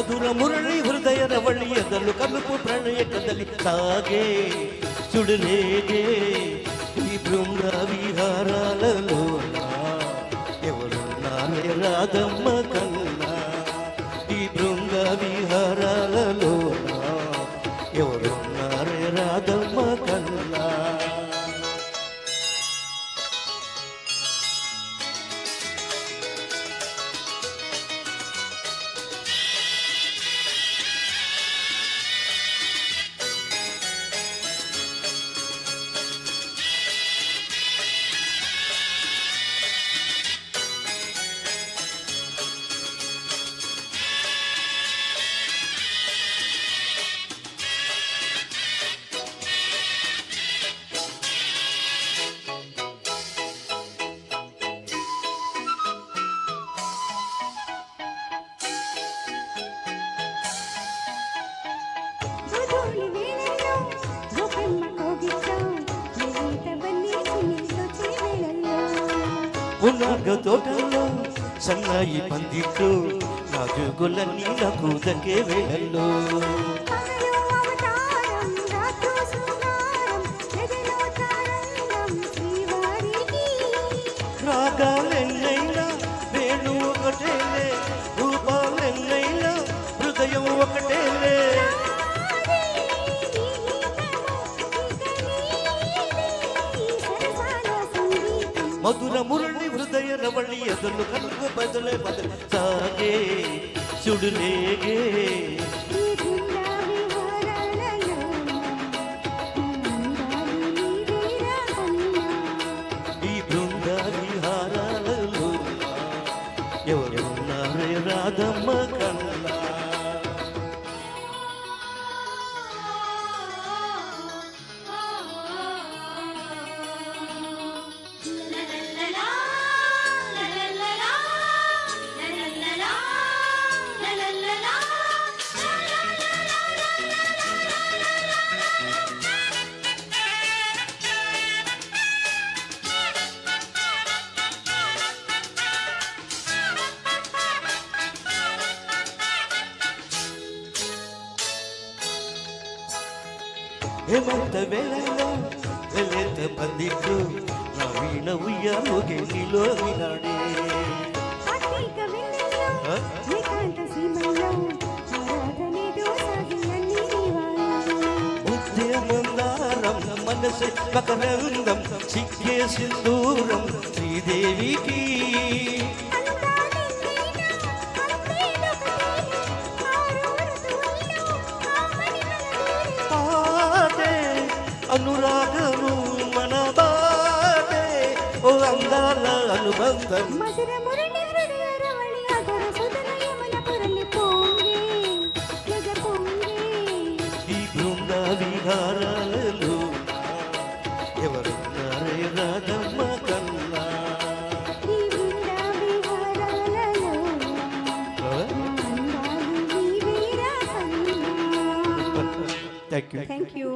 మధుర మురళి హృదయ రవళియదలు కలుపు ప్రణయకదలి సాగే చుడులేగే ఈ బృంద విహారాలలో ఎవరున్నారే రాధమ్మ కన్నా ఈ బృంద విహారాలలో ఎవరున్నారే రాధమ్మ కన్నా పున్నాగ తోటల్లో సన్నాయి పందిట్లో నాజుగులన్నీ నాకు దక్కే వేళల్లో రాగాలెన్నైనా వేణు ఒకటేలే రూపాలెన్నైనా హృదయం ఒకటేలే మధుర మురళి హృదయ రవళి ఎదలు కనుక బదలే బదలు సాగే చుడులేగే ఈ బృంద విహారాలలో ఎవరున్నారే రాధమ్మ కన్నా హేమంత వేళలో వెలేత పందిట్లో నవీన ఉయ్యాలోగే నీలో వినాడే బుద్ధిమందారం మనసే మకరందం సిగ్గే సింధూరం శ్రీదేవికి అనురాగము మన బాటే ఓ అందాల అనుబంధం ఈ బృంద విహారాలలో ఎవరున్నారే రాధమ్మ కన్నా థ్యాంక్ యూ